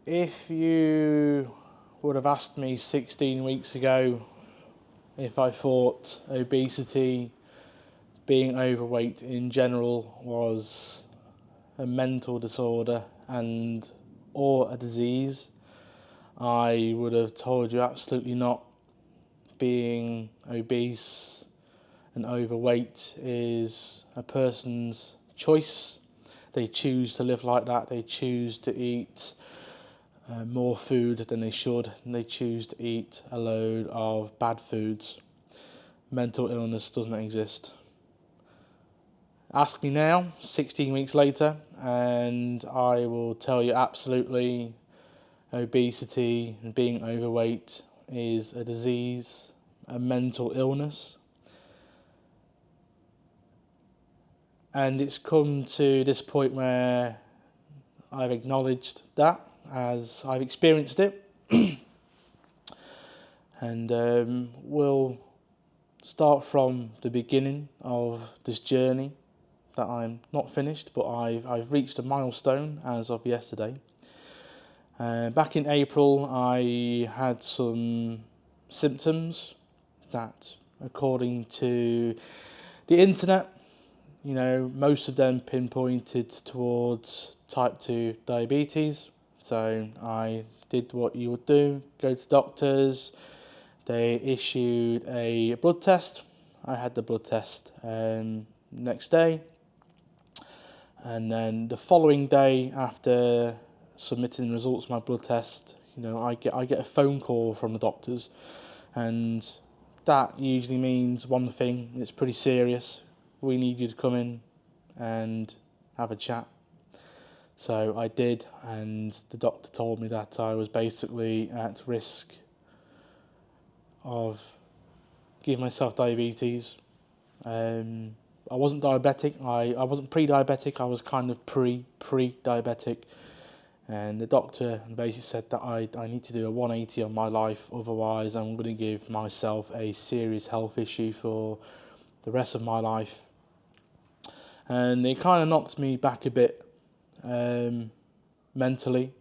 If you would have asked me 16 weeks ago if I thought obesity, being overweight in general, was a mental disorder and or a disease, I would have told you absolutely not. Being obese and overweight is a person's choice. They choose to live like that. They choose to eat more food than they should, and they choose to eat a load of bad foods. Mental illness doesn't exist. Ask me now, 16 weeks later, and I will tell you absolutely obesity and being overweight is a disease, a mental illness. And it's come to this point where I've acknowledged that as I've experienced it. And we'll start from the beginning of this journey that I'm not finished, but I've reached a milestone as of yesterday. Back in April, I had some symptoms that, according to the internet, most of them pinpointed towards type 2 diabetes. So I did what you would do, go to doctors. They issued a blood test. I had the blood test next day. And then the following day, after submitting the results of my blood test, I get a phone call from the doctors, and that usually means one thing: it's pretty serious. We need you to come in and have a chat. So I did, and the doctor told me that I was basically at risk of giving myself diabetes. I wasn't diabetic. I wasn't pre-diabetic. I was kind of pre-diabetic. And the doctor basically said that I need to do a 180 on my life, otherwise I'm going to give myself a serious health issue for the rest of my life. And it kind of knocked me back a bit mentally.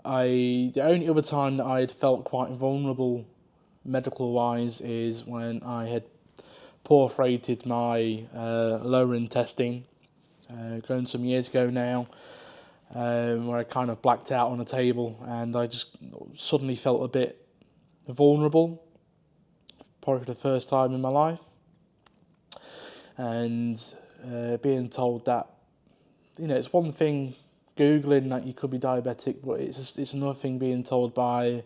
The only other time that I had felt quite vulnerable medical-wise is when I had perforated my lower intestine, going some years ago now, where I kind of blacked out on a table, and I just suddenly felt a bit vulnerable, probably for the first time in my life. And being told that, it's one thing Googling that you could be diabetic, but it's another thing being told by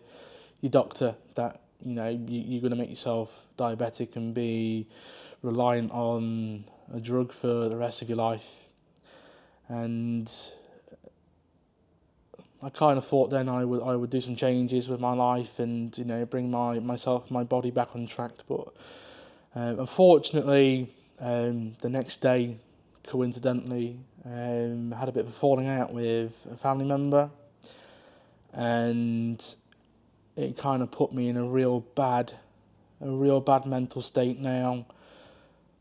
your doctor that you're going to make yourself diabetic and be reliant on a drug for the rest of your life. And I kind of thought then I would do some changes with my life and bring my body back on track. But unfortunately, the next day, coincidentally, I had a bit of a falling out with a family member, and it kind of put me in a real bad mental state now.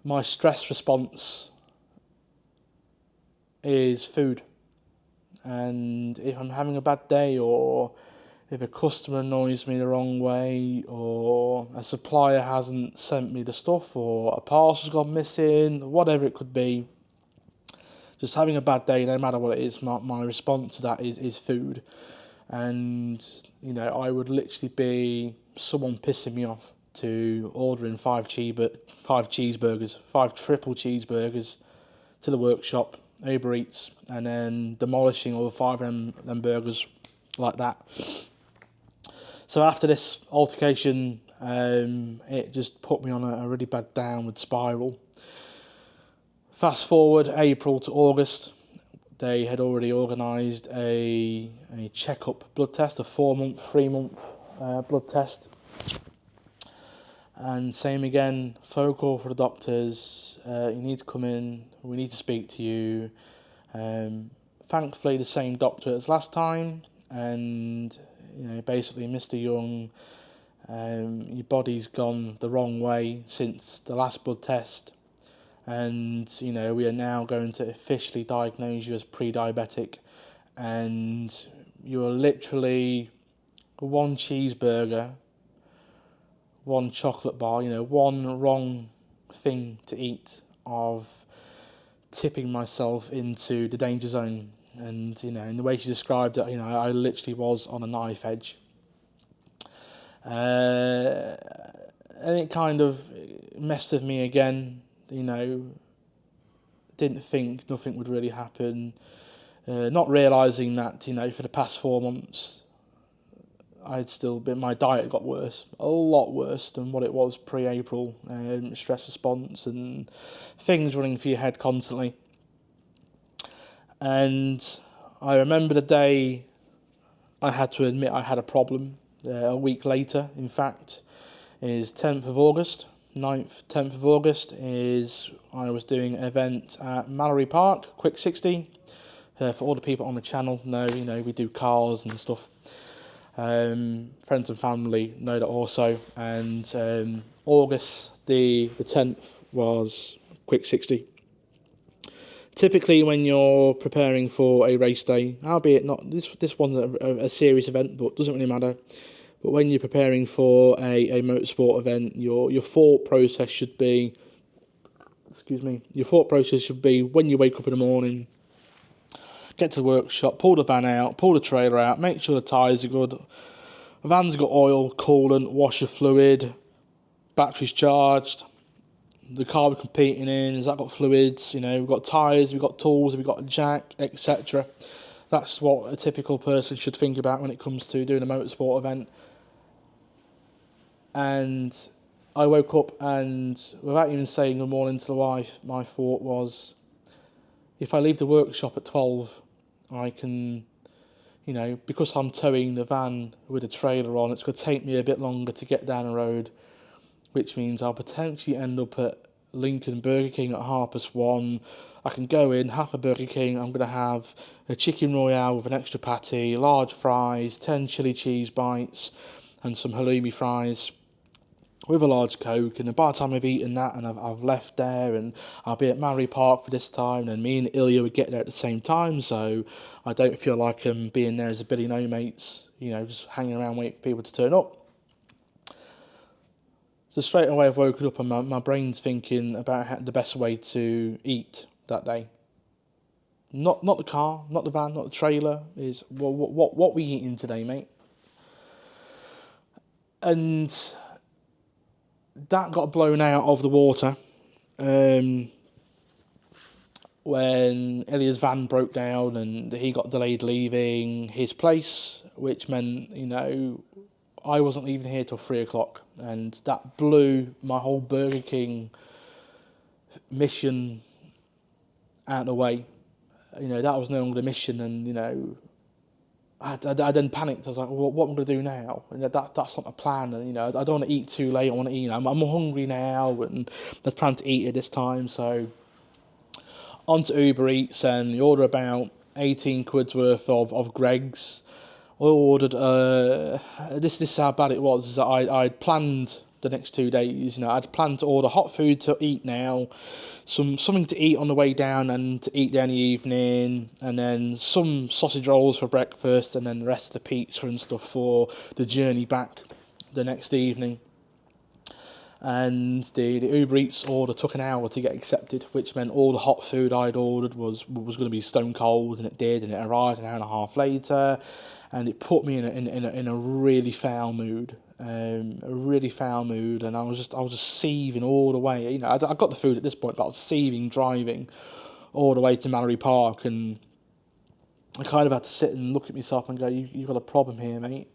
My stress response is food. And if I'm having a bad day, or if a customer annoys me the wrong way, or a supplier hasn't sent me the stuff, or a parcel's gone missing, whatever it could be, just having a bad day, no matter what it is, my response to that is food. And I would literally be someone pissing me off to ordering five triple cheeseburgers to the workshop, Uber Eats, and then demolishing all 5 of them burgers like that. So after this altercation, it just put me on a really bad downward spiral. Fast forward April to August, they had already organised a check-up blood test, a 3-month blood test. And same again, phone call for the doctors, you need to come in, we need to speak to you. Thankfully the same doctor as last time, and basically, Mr. Young, your body's gone the wrong way since the last blood test. and we are now going to officially diagnose you as pre-diabetic, and you are literally one cheeseburger, one chocolate bar, one wrong thing to eat of tipping myself into the danger zone. And in the way she described it, I literally was on a knife edge. And it kind of messed with me again. Didn't think nothing would really happen. Not realising that for the past 4 months my diet got worse, a lot worse than what it was pre-April. Stress response and things running through your head constantly. And I remember the day I had to admit I had a problem. A week later, in fact, is 10th of August. 9th, 10th of August is I was doing an event at Mallory Park, Quick 60. For all the people on the channel know, we do cars and stuff. Friends and family know that also. And August the 10th was Quick 60. Typically, when you're preparing for a race day, albeit not this one's a serious event, but doesn't really matter. But when you're preparing for a motorsport event, your thought process should be, when you wake up in the morning, get to the workshop, pull the van out, pull the trailer out, make sure the tyres are good, the van's got oil, coolant, washer fluid, batteries charged, the car we're competing in, has that got fluids, we've got tyres, we've got tools, we've got a jack, etc. That's what a typical person should think about when it comes to doing a motorsport event. And I woke up and, without even saying good morning to the wife, my thought was, if I leave the workshop at 12, I can, because I'm towing the van with a trailer on, it's going to take me a bit longer to get down the road, which means I'll potentially end up at Lincoln Burger King at 1:30. I can go in, have a Burger King, I'm going to have a chicken royale with an extra patty, large fries, 10 chili cheese bites, and some halloumi fries with a large Coke. And by the time I've eaten that and I've left there, and I'll be at Mallory Park for this time, and me and Ilya would get there at the same time, so I don't feel like I'm being there as a Billy No Mates, just hanging around waiting for people to turn up. So straight away I've woken up and my brain's thinking about the best way to eat that day. Not the car, not the van, not the trailer, is what we eating today, mate? And that got blown out of the water when Ilya's van broke down and he got delayed leaving his place, which meant, I wasn't leaving here till 3:00, and that blew my whole Burger King mission out of the way. That was no longer the mission, and I then panicked. I was like, well, what am I going to do now? And that's not a plan. And I don't want to eat too late. I want to eat. I'm hungry now, and there's plan to eat at this time. So onto Uber Eats, and you order about 18 quid's worth of Greggs. I ordered, this is how bad it was, is that I'd planned the next 2 days, I'd planned to order hot food to eat now, something to eat on the way down and to eat there in the evening, and then some sausage rolls for breakfast, and then the rest of the pizza and stuff for the journey back the next evening. And the Uber Eats order took an hour to get accepted, which meant all the hot food I'd ordered was going to be stone cold, and it did, and it arrived an hour and a half later, and it put me in a really foul mood, and I was just seething all the way. I got the food at this point, but I was seething driving all the way to Mallory Park, and I kind of had to sit and look at myself and go, you've got a problem here, mate.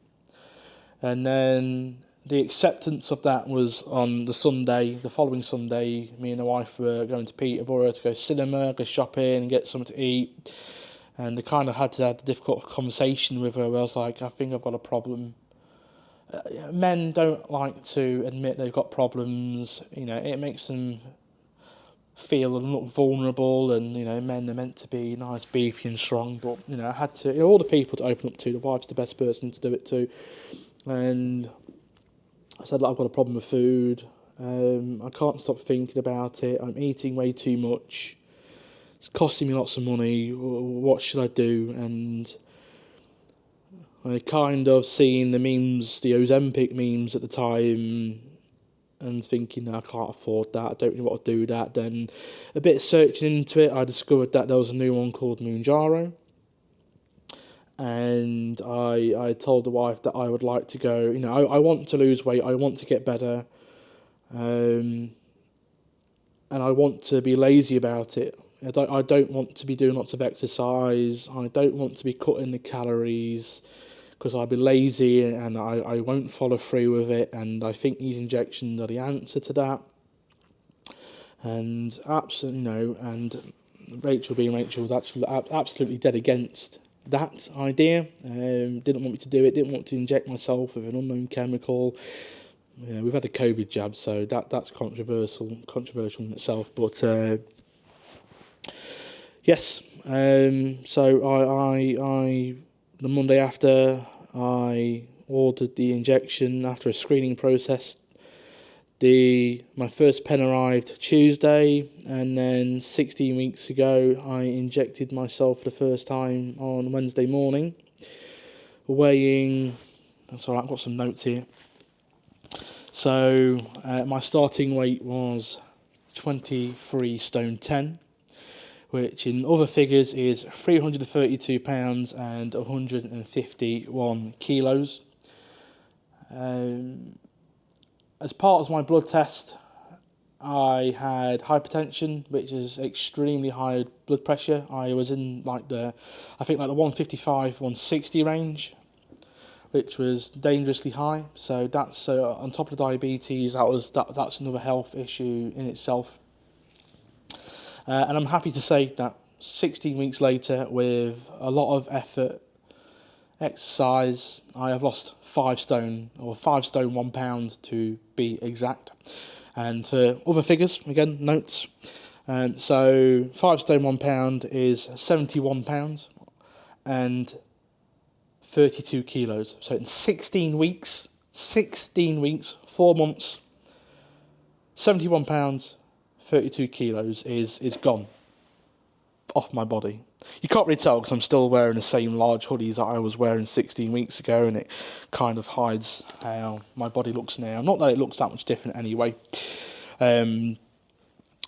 And then the acceptance of that was on the following Sunday. Me and the wife were going to Peterborough to go cinema, go shopping and get something to eat. And I kind of had to have a difficult conversation with her where I was like, I think I've got a problem. Men don't like to admit they've got problems. It makes them feel and look vulnerable, and men are meant to be nice, beefy and strong, but I had to, all the people to open up to. The wife's the best person to do it to, and I said, I've got a problem with food, I can't stop thinking about it. I'm eating way too much. It's costing me lots of money. What should I do? And I kind of seen the memes, the Ozempic memes at the time, and thinking, I can't afford that, I don't know what to do with that. Then a bit searching into it, I discovered that there was a new one called Mounjaro. And I told the wife that I would like to go, I want to lose weight, I want to get better, and I want to be lazy about it. I don't want to be doing lots of exercise, I don't want to be cutting the calories, because I'll be lazy and I won't follow through with it, and I think these injections are the answer to that. And absolutely, and Rachel being Rachel was actually absolutely dead against that idea. Didn't want me to do it, didn't want to inject myself with an unknown chemical. We've had a COVID jab, so that's controversial in itself. But yes, so I the Monday after, I ordered the injection after a screening process. My first pen arrived Tuesday, and then 16 weeks ago I injected myself for the first time on Wednesday morning, weighing, sorry, I've got some notes here. So my starting weight was 23 stone 10, which in other figures is 332 pounds and 151 kilos. As part of my blood test, I had hypertension, which is extremely high blood pressure. I was in the 155, 160 range, which was dangerously high. So that's on top of diabetes. That's another health issue in itself. And I'm happy to say that 16 weeks later, with a lot of effort, exercise, I have lost 5 stone, or 5 stone 1 pound to be exact. And for other figures, again, notes. So 5 stone 1 pound is 71 pounds and 32 kilos. So in 16 weeks, 4 months, 71 pounds, 32 kilos is gone off my body. You can't really tell because I'm still wearing the same large hoodies that I was wearing 16 weeks ago, and it kind of hides how my body looks now. Not that it looks that much different anyway.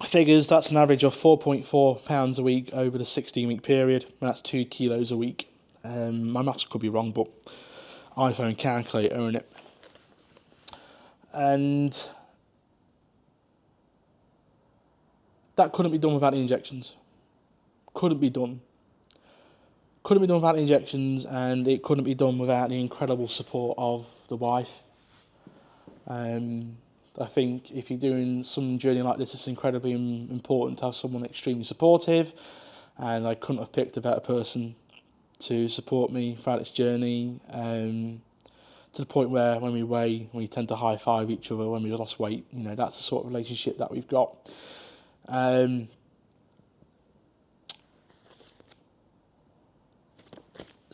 Figures, that's an average of 4.4 pounds a week over the 16-week period. That's 2 kilos a week. My maths could be wrong, but iPhone calculator, innit? And that couldn't be done without the injections. Couldn't be done without the injections, and it couldn't be done without the incredible support of the wife. I think if you're doing some journey like this, it's incredibly important to have someone extremely supportive, and I couldn't have picked a better person to support me throughout this journey, to the point where when we weigh, we tend to high-five each other when we lost weight. That's the sort of relationship that we've got.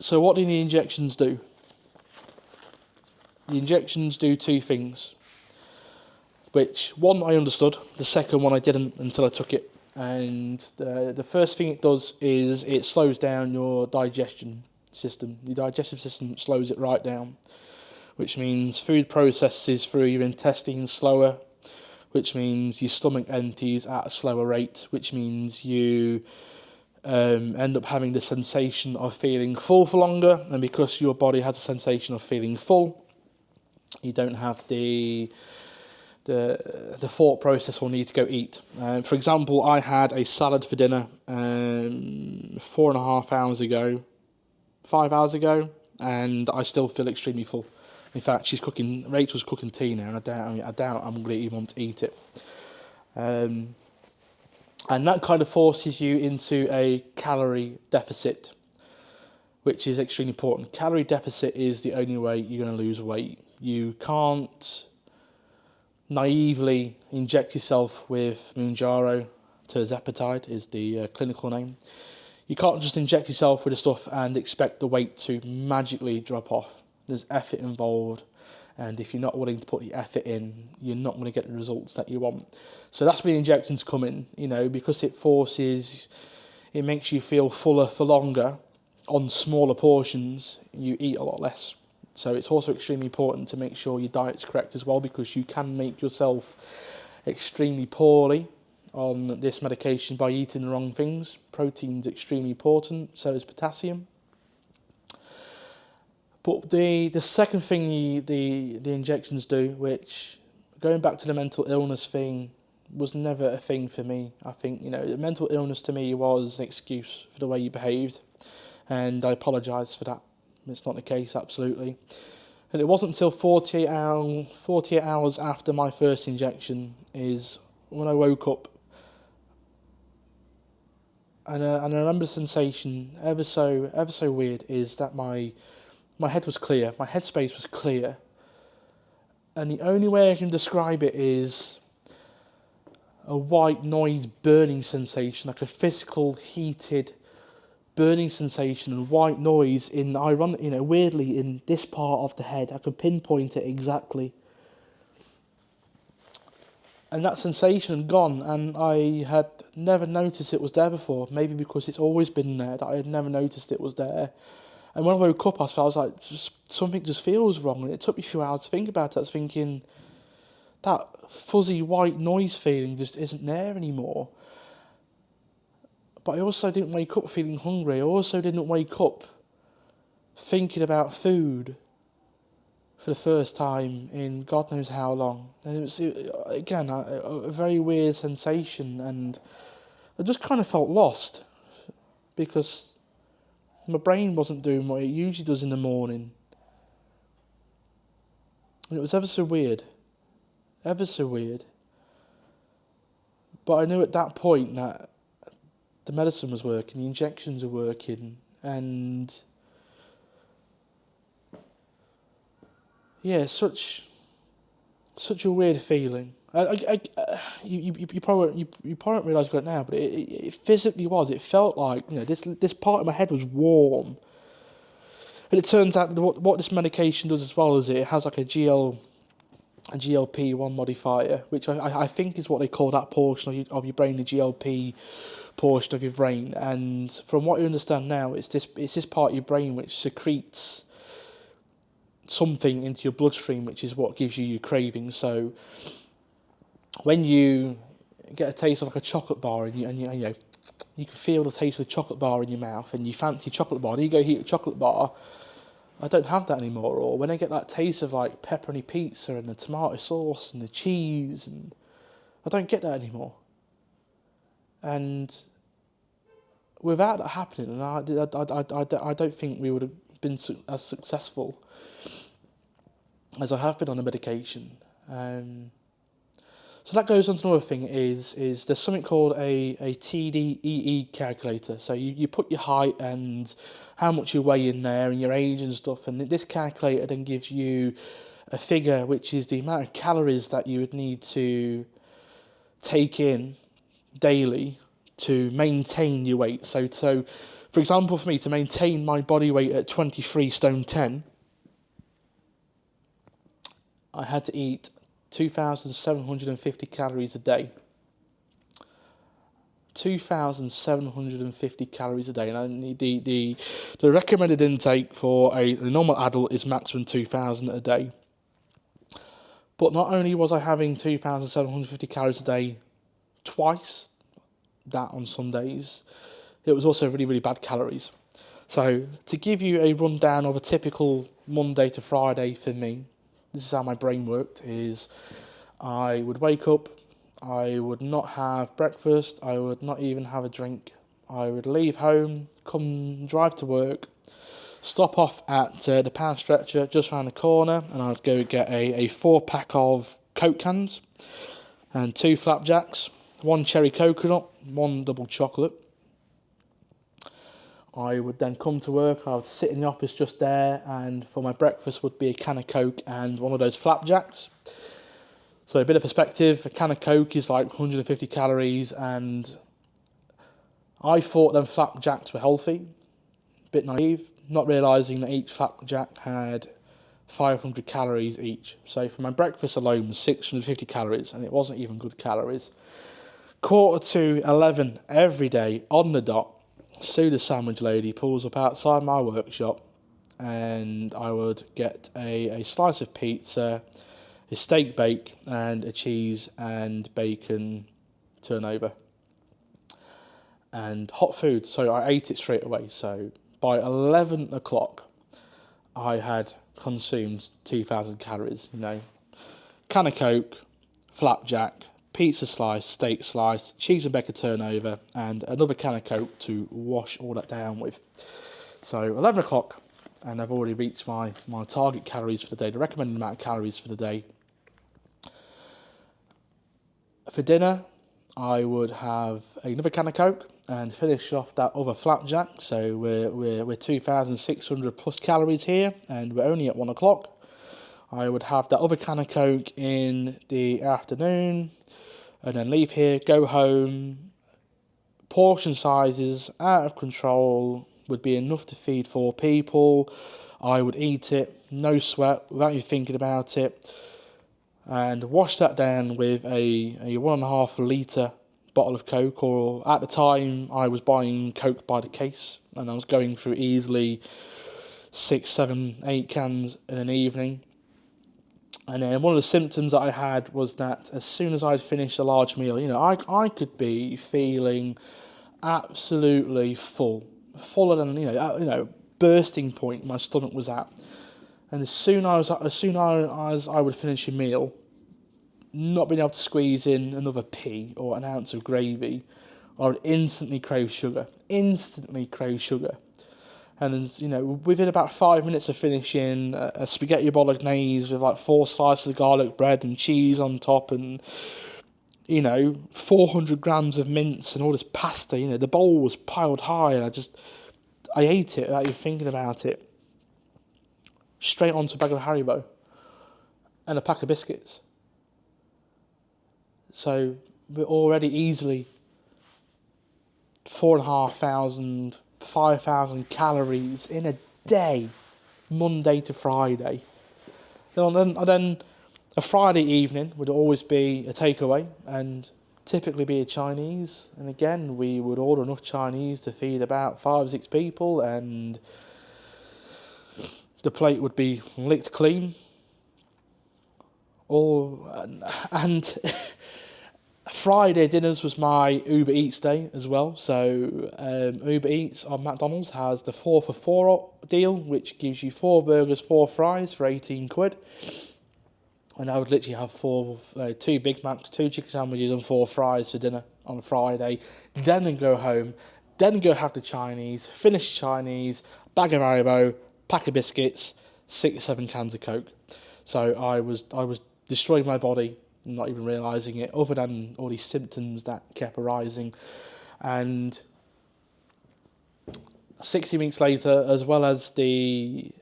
So what do the injections do? The injections do 2 things, which one I understood, the second one I didn't until I took it. And the first thing it does is it slows down your digestion system. Your digestive system slows it right down, which means food processes through your intestines slower, which means your stomach empties at a slower rate, which means you end up having the sensation of feeling full for longer. And because your body has a sensation of feeling full, you don't have the thought process or need to go eat. For example, I had a salad for dinner 4.5 hours ago, 5 hours ago, and I still feel extremely full. In fact, Rachel's cooking tea now, and I doubt I'm going to even want to eat it. And that kind of forces you into a calorie deficit, which is extremely important. Calorie deficit is the only way you're going to lose weight. You can't naively inject yourself with Mounjaro, tirzepatide is the clinical name. You can't just inject yourself with the stuff and expect the weight to magically drop off. There's effort involved, And if you're not willing to put the effort in, you're not going to get the results that you want. So that's where the injections come in, because it makes you feel fuller for longer on smaller portions, you eat a lot less. So it's also extremely important to make sure your diet's correct as well, because you can make yourself extremely poorly on this medication by eating the wrong things. Protein's extremely important, so is potassium. But the second thing the injections do, which, going back to the mental illness thing, was never a thing for me. I think, the mental illness to me was an excuse for the way you behaved, and I apologise for that. It's not the case, absolutely. And it wasn't until 48 hours after my first injection is when I woke up, and I remember the sensation, ever so weird, is that my head was clear, my headspace was clear, and the only way I can describe it is a white noise burning sensation, like a physical heated burning sensation and white noise weirdly in this part of the head. I can pinpoint it exactly. And that sensation had gone, and I had never noticed it was there before. Maybe because it's always been there, that I had never noticed it was there. And when I woke up, I was like, something just feels wrong. And it took me a few hours to think about it. I was thinking, that fuzzy white noise feeling just isn't there anymore. But I also didn't wake up feeling hungry. I also didn't wake up thinking about food for the first time in God knows how long. And it was, again, a very weird sensation. And I just kind of felt lost, because my brain wasn't doing what it usually does in the morning. And it was ever so weird. Ever so weird. But I knew at that point that the medicine was working, the injections were working, and yeah, such a weird feeling. You probably don't realise it now, but it physically was. It felt like this part of my head was warm. But it turns out that what this medication does as well is it has like a GLP-1 modifier, which I think is what they call that portion of your brain, the GLP portion of your brain. And from what I understand now, it's this part of your brain which secretes something into your bloodstream, which is what gives you your cravings. So when you get a taste of like a chocolate bar, and you can feel the taste of the chocolate bar in your mouth, and you fancy chocolate bar, and you go eat a chocolate bar, I don't have that anymore. Or when I get that taste of like pepperoni pizza and the tomato sauce and the cheese, and I don't get that anymore. And without that happening, and I don't think we would have been as successful as I have been on the medication. So that goes on to another thing, is there's something called a TDEE calculator. So you put your height and how much you weigh in there and your age and stuff, and this calculator then gives you a figure which is the amount of calories that you would need to take in daily to maintain your weight. So for example, for me to maintain my body weight at 23 stone 10, I had to eat 2,750 calories a day. 2,750 calories a day. And the recommended intake for a normal adult is maximum 2,000 a day. But not only was I having 2,750 calories a day twice that on some days, it was also really, really bad calories. So to give you a rundown of a typical Monday to Friday for me, this is how my brain worked, is I would wake up, I would not have breakfast, I would not even have a drink. I would leave home, drive to work, stop off at the power stretcher just around the corner, and I'd go get a 4-pack of Coke cans and 2 flapjacks, 1 cherry coconut, 1 double chocolate. I would then come to work, I would sit in the office just there, and for my breakfast would be a can of Coke and 1 of those flapjacks. So a bit of perspective, a can of Coke is like 150 calories, and I thought them flapjacks were healthy, a bit naive, not realising that each flapjack had 500 calories each. So for my breakfast alone was 650 calories, and it wasn't even good calories. 10:45 every day on the dot, Sue the sandwich lady pulls up outside my workshop, and I would get a slice of pizza, a steak bake, and a cheese and bacon turnover. And hot food, so I ate it straight away. So by 11 o'clock, I had consumed 2,000 calories, can of Coke, flapjack, pizza slice, steak slice, cheese and bacon turnover, and another can of Coke to wash all that down with. So 11 o'clock, and I've already reached my target calories for the day, the recommended amount of calories for the day. For dinner, I would have another can of Coke and finish off that other flapjack. So we're 2,600 plus calories here, and we're only at 1 o'clock. I would have that other can of Coke in the afternoon, and then leave here, go home. Portion sizes out of control, would be enough to feed 4 people. I would eat it, no sweat, without you thinking about it, and wash that down with a 1.5 litre bottle of Coke, or at the time I was buying Coke by the case, and I was going through easily 6, 7, 8 cans in an evening. And then one of the symptoms that I had was that as soon as I'd finished a large meal, I could be feeling absolutely fuller than bursting point my stomach was at. And as soon as I would finish a meal, not being able to squeeze in another pea or an ounce of gravy, I would instantly crave sugar. And within about 5 minutes of finishing a spaghetti bolognese with like 4 slices of garlic bread and cheese on top, and 400 grams of mince and all this pasta, the bowl was piled high, and I ate it without even thinking about it. Straight onto a bag of Haribo and a pack of biscuits. So we're already easily 4,500, 5,000 calories in a day, Monday to Friday. Then a Friday evening would always be a takeaway, and typically be a Chinese. And again, we would order enough Chinese to feed about 5 or 6 people, and the plate would be licked clean. And Friday dinners was my Uber Eats day as well. So Uber Eats on McDonald's has the 4 for 4 deal, which gives you 4 burgers, 4 fries for 18 quid. And I would literally have 2 Big Macs, 2 chicken sandwiches and 4 fries for dinner on a Friday. Then go home, then go have the Chinese, finish the Chinese, bag of Haribo, pack of biscuits, 6 or 7 cans of Coke. So I was destroying my body, not even realising it, other than all these symptoms that kept arising. And 60 weeks later, as well as the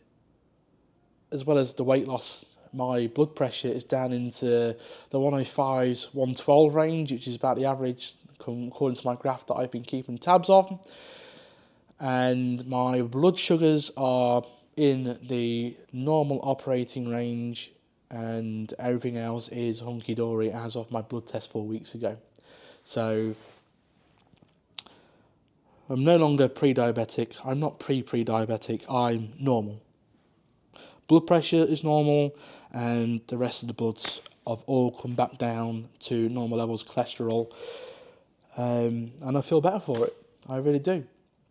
weight loss, my blood pressure is down into the 105s, 112 range, which is about the average according to my graph that I've been keeping tabs of. And my blood sugars are in the normal operating range, and everything else is hunky-dory as of my blood test 4 weeks ago. So I'm no longer pre-diabetic. I'm not pre-diabetic. I'm normal. Blood pressure is normal, and the rest of the bloods have all come back down to normal levels of cholesterol. And I feel better for it. I really do.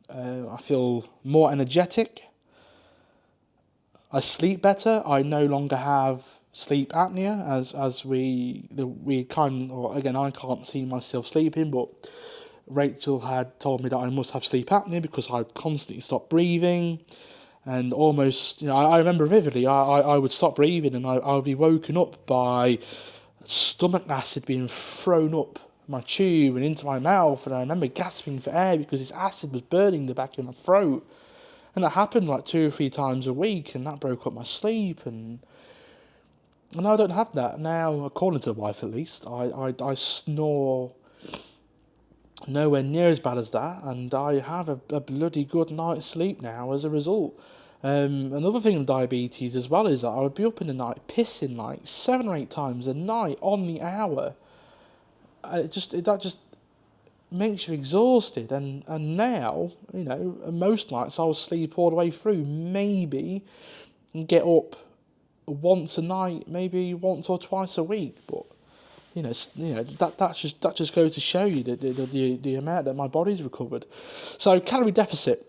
I feel more energetic. I sleep better. I no longer have sleep apnea, I can't see myself sleeping, but Rachel had told me that I must have sleep apnea because I'd constantly stop breathing, and almost, I remember vividly, I would stop breathing and I would be woken up by stomach acid being thrown up my tube and into my mouth, and I remember gasping for air because this acid was burning the back of my throat. And that happened like 2 or 3 times a week, and that broke up my sleep. And I don't have that now, according to the wife at least. I snore nowhere near as bad as that, and I have a bloody good night's sleep now as a result. Another thing with diabetes as well is that I would be up in the night pissing like 7 or 8 times a night on the hour. And that just makes you exhausted. And now, most nights I'll sleep all the way through, maybe, and get up once a night, maybe once or twice a week. But that just goes to show you the amount that my body's recovered. So calorie deficit,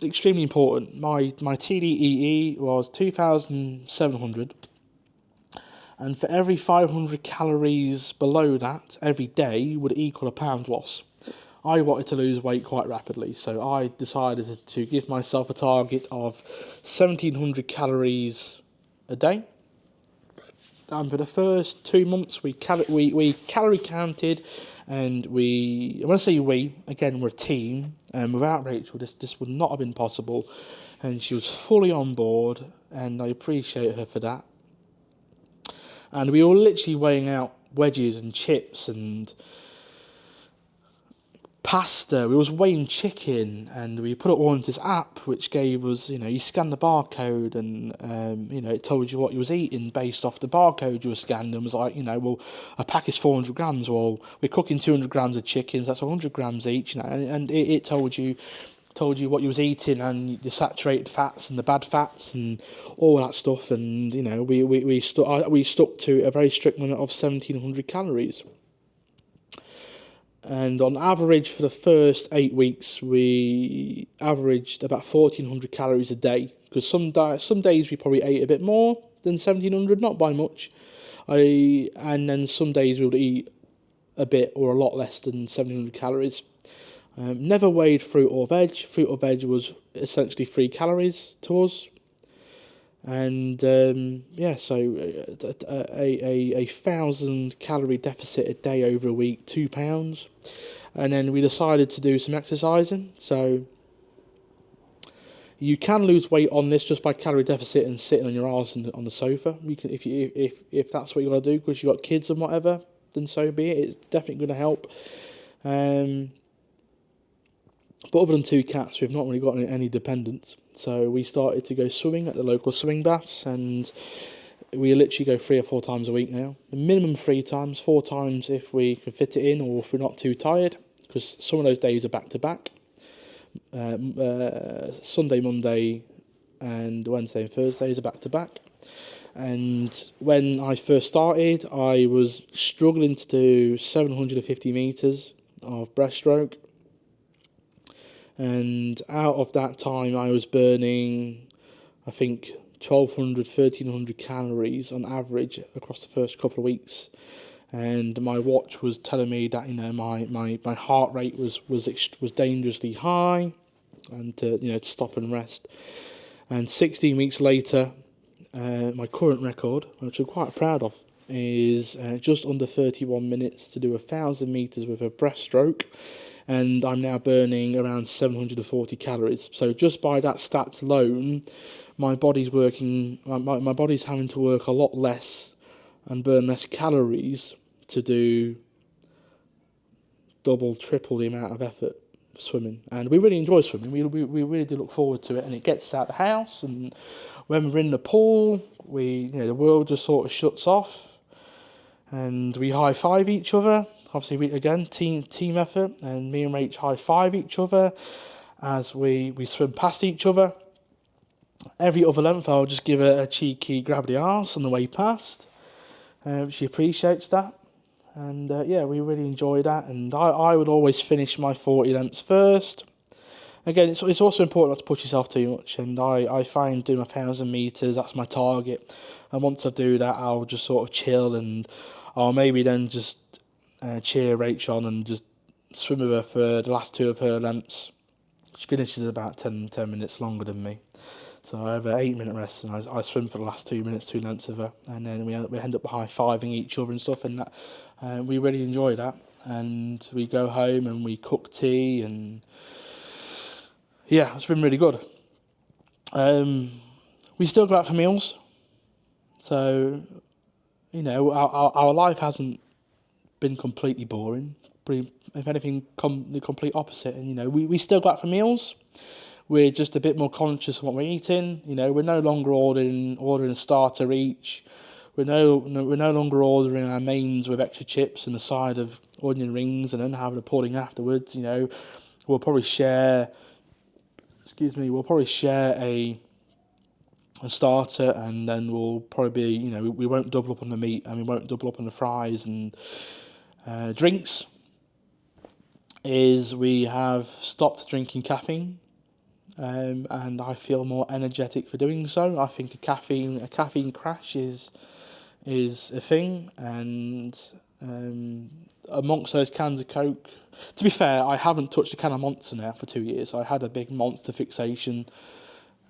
extremely important. My TDEE was 2,700, and for every 500 calories below that every day would equal a pound loss. I wanted to lose weight quite rapidly, so I decided to give myself a target of 1,700 calories a day. And for the first 2 months, we calorie counted, and when I say we, again, we're a team, and without Rachel, this would not have been possible, and she was fully on board, and I appreciate her for that. And we were literally weighing out wedges and chips and pasta. We was weighing chicken, and we put it all into this app, which gave us, you scan the barcode, and it told you what you was eating based off the barcode you were scanning. And was like, well, a pack is 400 grams. Well, we're cooking 200 grams of chickens. That's 100 grams each. And it told you what you was eating, and the saturated fats and the bad fats and all that stuff. And we stuck to a very strict limit of 1,700 calories. And on average, for the first 8 weeks, we averaged about 1,400 calories a day. Because some days we probably ate a bit more than 1,700, not by much. And then some days we would eat a bit or a lot less than 700 calories. Never weighed fruit or veg. Fruit or veg was essentially 3 calories to us. And so a 1,000 calorie deficit a day over a week, £2. And then we decided to do some exercising. So you can lose weight on this just by calorie deficit and sitting on your arse on the sofa. You can, if that's what you got to do because you got kids and whatever, then so be it. It's definitely going to help. But other than 2 cats, we've not really got any dependents. So we started to go swimming at the local swimming baths, and we literally go 3 or 4 times a week now. The minimum 3 times, 4 times if we can fit it in, or if we're not too tired, because some of those days are back to back. Sunday, Monday, and Wednesday and Thursdays are back to back. And when I first started, I was struggling to do 750 metres of breaststroke. And out of that time, I was burning, I think, 1,200, 1,300 calories on average across the first couple of weeks. And my watch was telling me that my heart rate was dangerously high, and to stop and rest. And 16 weeks later, my current record, which I'm quite proud of, is just under 31 minutes to do 1,000 meters with a breaststroke. And I'm now burning around 740 calories. So just by that stats alone, my body's my body's having to work a lot less and burn less calories to do double, triple the amount of effort swimming. And we really enjoy swimming. We really do look forward to it, and it gets us out of the house. And when we're in the pool, the world just sort of shuts off, and we high five each other. Obviously, again, team effort, and me and Rach high-five each other as we swim past each other. Every other length, I'll just give her a cheeky grab the arse on the way past. She appreciates that. And, we really enjoy that. And I would always finish my 40 lengths first. Again, it's also important not to push yourself too much. And I find doing 1,000 metres, that's my target. And once I do that, I'll just sort of chill, and I'll maybe then just cheer Rach on and just swim with her for the last 2 of her lengths. She finishes about 10 minutes longer than me. So I have an 8-minute rest, and I swim for the last 2 minutes, 2 lengths of her. And then we end up high-fiving each other and stuff, and that we really enjoy that. And we go home and we cook tea, and yeah, it's been really good. We still go out for meals. So, our life hasn't been completely boring. If anything, the complete opposite. And we still go out for meals. we're just a bit more conscious of what we're eating. You know, we're no longer ordering a starter each. We're no longer ordering our mains with extra chips and a side of onion rings and then having a pudding afterwards. You know, we'll probably share a starter, and then we'll probably be, you know, we won't double up on the meat and we won't double up on the fries and drinks. Is we have stopped drinking caffeine, and I feel more energetic for doing so. I think a caffeine crash is a thing, and amongst those cans of Coke, to be fair, I haven't touched a can of Monster now for 2 years. I had a big Monster fixation,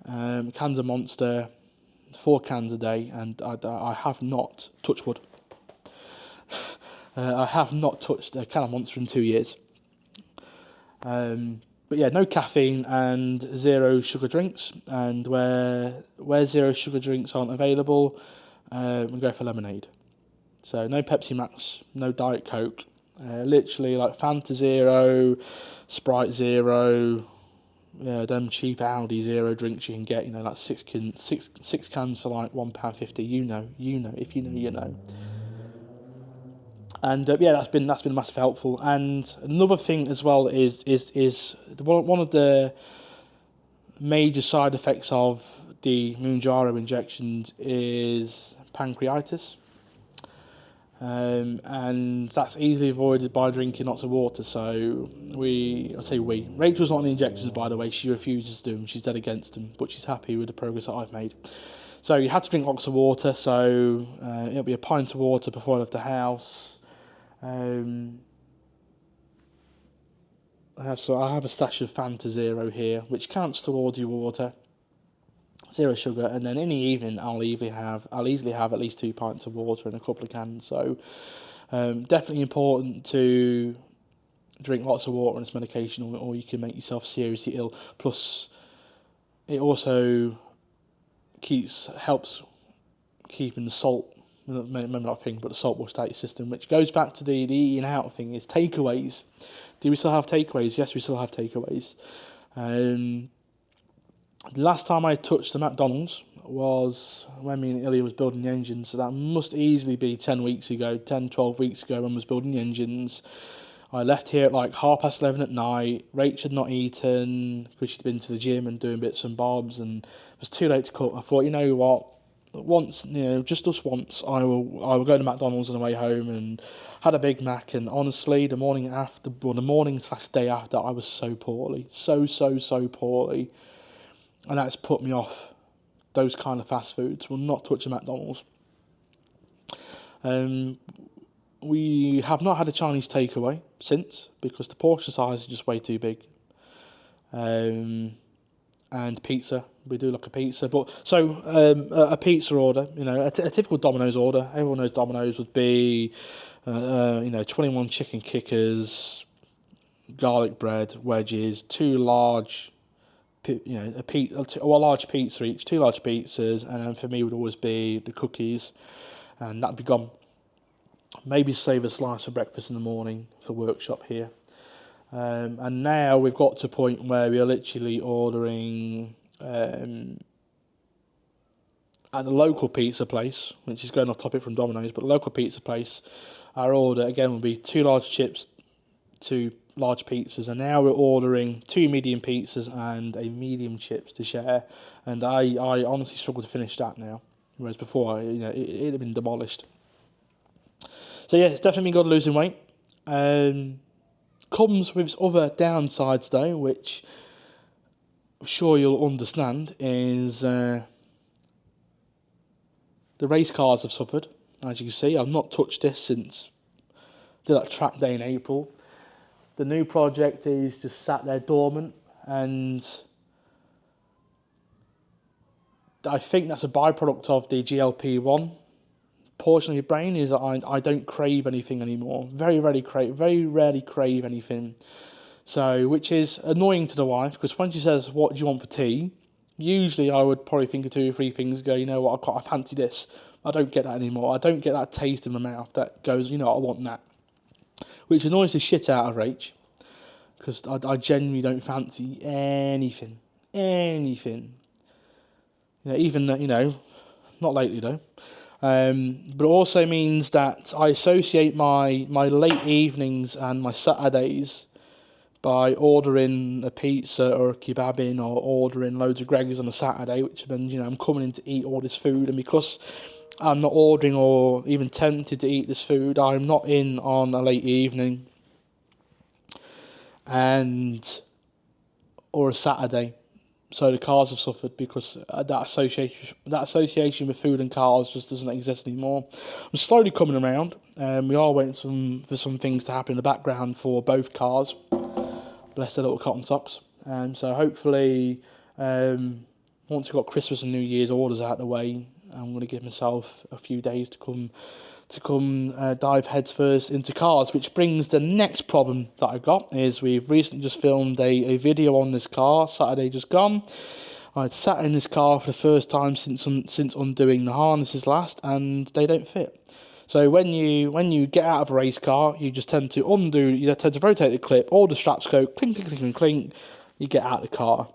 cans of Monster, 4 cans a day, and I have not touched wood. I have not touched a can of Monster in 2 years. But yeah, no caffeine and 0 sugar drinks. And where 0 sugar drinks aren't available, we go for lemonade. So no Pepsi Max, no Diet Coke. Literally like Fanta Zero, Sprite Zero, them cheap Aldi Zero drinks you can get. You know, like six cans for like £1.50. You know. If you know, you know. And that's been massively helpful. And another thing as well is one of the major side effects of the Mounjaro injections is pancreatitis, and that's easily avoided by drinking lots of water. So Rachel's not on the injections, by the way. She refuses to do them. She's dead against them, but she's happy with the progress that I've made. So you had to drink lots of water. So it'll be a pint of water before I left the house. I have a stash of Fanta Zero here, which counts towards your water. 0 sugar, and then in the evening I'll easily have at least 2 pints of water and a couple of cans. So definitely important to drink lots of water on this medication, or you can make yourself seriously ill. Plus, it also helps keeping the salt. Maybe not a thing, but the salt will stay your system, which goes back to the eating out thing. Is takeaways. Do we still have takeaways? Yes, we still have takeaways. The last time I touched the McDonald's was when me and Ilya was building the engines, so that must easily be 12 weeks ago, when I was building the engines. I left here at like 11:30 at night. Rach had not eaten because she'd been to the gym and doing bits and bobs, and it was too late to cook. I thought, you know what? Once, just us once, I will go to McDonald's on the way home, and had a Big Mac. And honestly, the morning/day after, I was so poorly, so poorly, and that's put me off those kind of fast foods. Will not touch a McDonald's. We have not had a Chinese takeaway since, because the portion size is just way too big. And pizza, we do like a pizza, but a pizza order, a typical Domino's order. Everyone knows Domino's would be, 21 chicken kickers, garlic bread, wedges, 2 large, a large pizza each, 2 large pizzas, and then for me would always be the cookies, and that'd be gone. Maybe save a slice for breakfast in the morning for workshop here. And now we've got to a point where we are literally ordering at the local pizza place, which is going off topic from Domino's, but the local pizza place, our order again will be 2 large chips, 2 large pizzas, and now we're ordering 2 medium pizzas and a medium chips to share. And I honestly struggle to finish that now, whereas before it had been demolished. So yeah, it's definitely been good losing weight. Comes with its other downsides though, which I'm sure you'll understand, is the race cars have suffered. As you can see, I've not touched this since that track day in April. The new project is just sat there dormant, and I think that's a byproduct of the GLP-1 portion of your brain. Is I don't crave anything anymore. Very rarely crave anything. So, which is annoying to the wife, because when she says, "What do you want for tea?" usually I would probably think of 2 or 3 things. Go, you know what? I fancy this. I don't get that anymore. I don't get that taste in my mouth that goes, I want that. Which annoys the shit out of Rach, because I genuinely don't fancy anything. anything. Even not lately though. But it also means that I associate my late evenings and my Saturdays by ordering a pizza or a kebab in, or ordering loads of Greggs on a Saturday, which means I'm coming in to eat all this food, and because I'm not ordering or even tempted to eat this food, I'm not in on a late evening or a Saturday. So the cars have suffered because that association with food and cars just doesn't exist anymore. I'm slowly coming around. We are waiting for some things to happen in the background for both cars. Bless their little cotton socks. So hopefully, once we've got Christmas and New Year's orders out of the way, I'm going to give myself a few days to come dive headfirst into cars, which brings the next problem that I've got. Is we've recently just filmed a video on this car, Saturday just gone. I'd sat in this car for the first time since undoing the harnesses last, and they don't fit. So when you get out of a race car, you just tend to rotate the clip, all the straps go clink, clink, clink, clink, you get out of the car.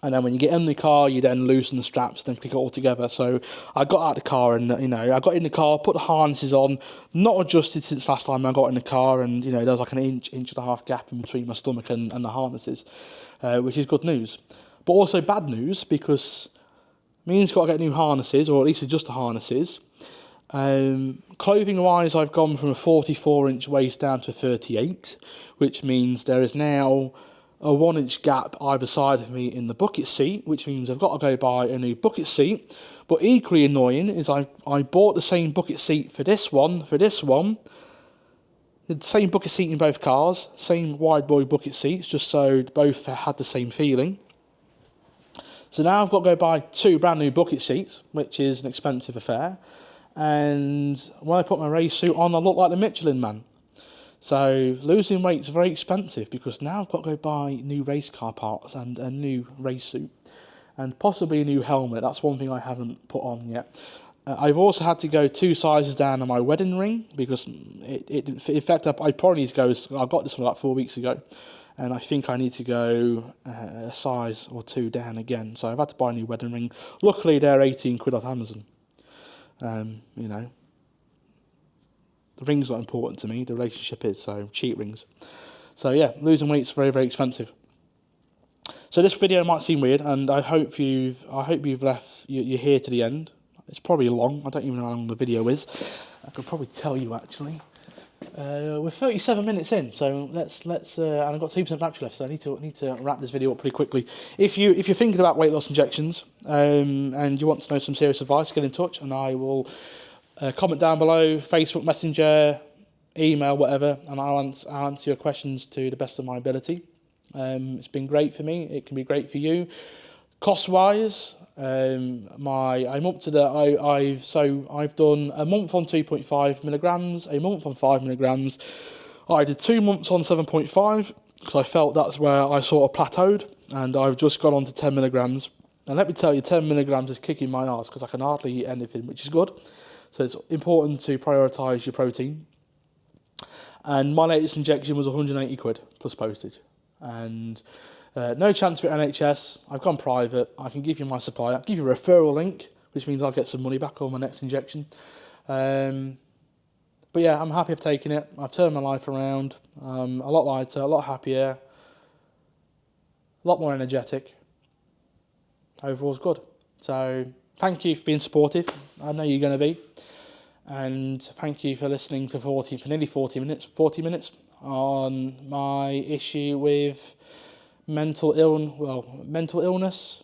And then when you get in the car, you then loosen the straps, then click it all together. So I got out of the car and, I got in the car, put the harnesses on, not adjusted since last time I got in the car. And, there was like an inch and a half gap in between my stomach and the harnesses, which is good news. But also bad news, because it means I've got to get new harnesses, or at least adjust the harnesses. Clothing-wise, I've gone from a 44-inch waist down to 38, which means there is now a 1-inch gap either side of me in the bucket seat, which means I've got to go buy a new bucket seat. But equally annoying is I bought the same bucket seat for this one, the same bucket seat in both cars, same wide boy bucket seats, just so both had the same feeling. So now I've got to go buy 2 brand new bucket seats, which is an expensive affair. And when I put my race suit on, I look like the Michelin Man. So losing weight is very expensive, because now I've got to go buy new race car parts and a new race suit and possibly a new helmet. That's one thing I haven't put on yet. I've also had to go 2 sizes down on my wedding ring, because it didn't fit. In fact, I probably need to go, I got this one about 4 weeks ago, and I think I need to go a size or 2 down again. So I've had to buy a new wedding ring. Luckily, they're 18 quid off Amazon. The ring's not important to me, the relationship is, so cheap rings. So yeah, losing weight's very, very expensive. So this video might seem weird, and I hope you've left, you're here to the end. It's probably long, I don't even know how long the video is. I could probably tell you actually. We're 37 minutes in, so let's and I've got 2% battery left, so I need to wrap this video up pretty quickly. If you're thinking about weight loss injections, and you want to know some serious advice, get in touch, and I will comment down below, Facebook Messenger, email, whatever, and I'll answer your questions to the best of my ability. It's been great for me. It can be great for you. Cost-wise, I'm up to I've done a month on 2.5 milligrams, a month on 5 milligrams. I did 2 months on 7.5 because I felt that's where I sort of plateaued, and I've just got on to 10 milligrams. And let me tell you, 10 milligrams is kicking my ass because I can hardly eat anything, which is good. So it's important to prioritise your protein. And my latest injection was 180 quid plus postage. And no chance for NHS. I've gone private. I can give you my supply. I'll give you a referral link, which means I'll get some money back on my next injection. But yeah, I'm happy I've taken it. I've turned my life around. A lot lighter, a lot happier, a lot more energetic. Overall's good. So thank you for being supportive. I know you're going to be. And thank you for listening for nearly 40 minutes on my issue with mental illness.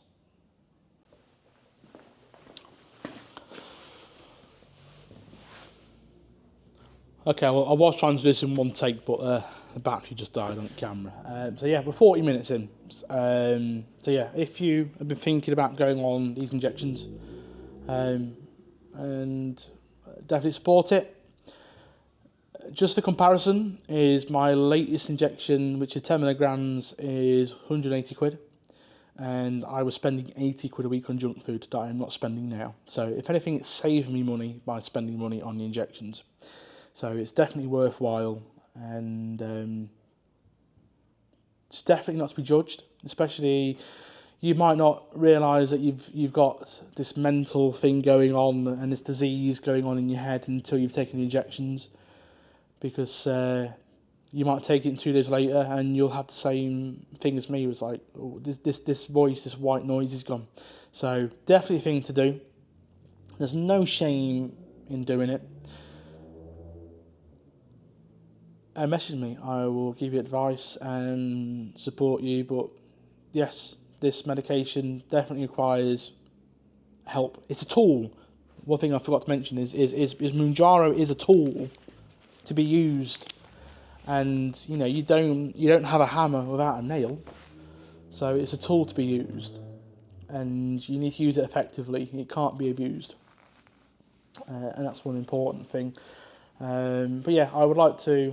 Okay, well, I was trying to do this in one take, but the battery just died on the camera. So yeah, we're 40 minutes in. So yeah, if you have been thinking about going on these injections, and definitely support it. Just for comparison, is my latest injection, which is 10 milligrams, is 180 quid. And I was spending 80 quid a week on junk food that I'm not spending now. So if anything, it saved me money by spending money on the injections. So it's definitely worthwhile, and it's definitely not to be judged, especially, you might not realise that you've got this mental thing going on and this disease going on in your head until you've taken the injections, because you might take it 2 days later and you'll have the same thing as me. It was like, oh, this voice, this white noise is gone. So definitely a thing to do. There's no shame in doing it. Message me. I will give you advice and support you. But yes, this medication definitely requires help. It's a tool. One thing I forgot to mention is Mounjaro is a tool to be used. And you don't have a hammer without a nail, so it's a tool to be used, and you need to use it effectively. It can't be abused, and that's one important thing. But yeah, I would like to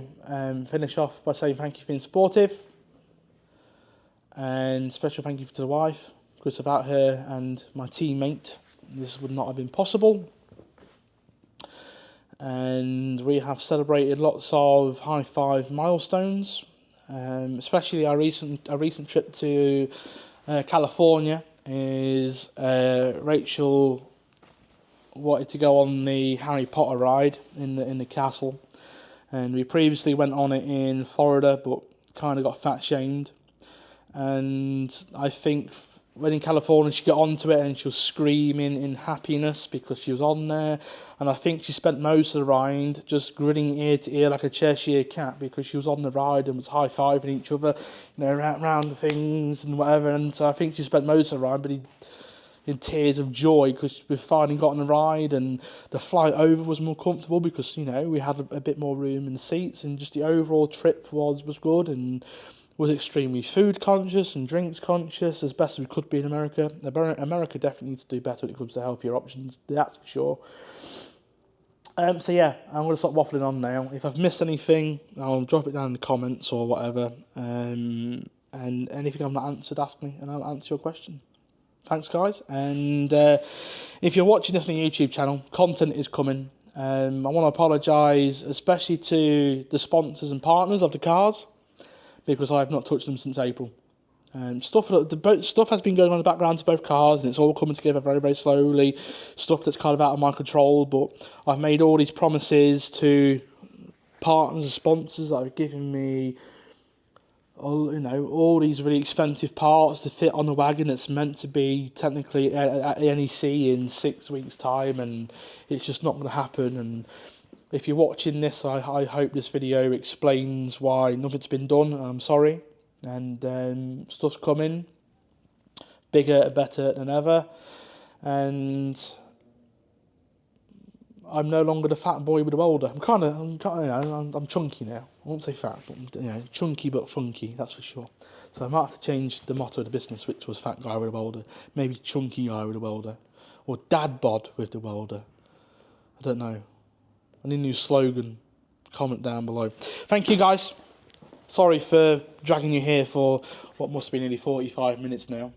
finish off by saying thank you for being supportive, and special thank you to the wife, because without her and my teammate, this would not have been possible. And we have celebrated lots of high five milestones, especially our recent trip to California. Is Rachel wanted to go on the Harry Potter ride in the castle, and we previously went on it in Florida, but kind of got fat shamed. And I think when in California she got onto it and she was screaming in happiness because she was on there, and I think she spent most of the ride just grinning ear to ear like a Cheshire cat because she was on the ride and was high-fiving each other, around the things and whatever. And so I think she spent most of the ride but in tears of joy because we finally got on the ride, and the flight over was more comfortable because we had a bit more room in the seats, and just the overall trip was good, and was extremely food conscious and drinks conscious, as best as we could be in America. America definitely needs to do better when it comes to healthier options, that's for sure. So yeah, I'm going to stop waffling on now. If I've missed anything, I'll drop it down in the comments or whatever. And anything I've not answered, ask me and I'll answer your question. Thanks, guys. And if you're watching this on the YouTube channel, content is coming. I want to apologise, especially to the sponsors and partners of the cars, because I have not touched them since April. Stuff has been going on in the background to both cars, and it's all coming together very, very slowly. Stuff that's kind of out of my control, but I've made all these promises to partners and sponsors that have given me all these really expensive parts to fit on the wagon that's meant to be technically at NEC in 6 weeks' time, and it's just not going to happen. And if you're watching this, I hope this video explains why nothing's been done. I'm sorry. And stuff's coming, bigger, better than ever. And I'm no longer the fat boy with the welder. I'm chunky now. I won't say fat, but chunky but funky, that's for sure. So I might have to change the motto of the business, which was fat guy with a welder. Maybe chunky guy with a welder. Or dad bod with the welder. I don't know. I need a new slogan. Comment down below. Thank you, guys. Sorry for dragging you here for what must be nearly 45 minutes now.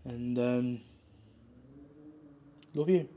And love you.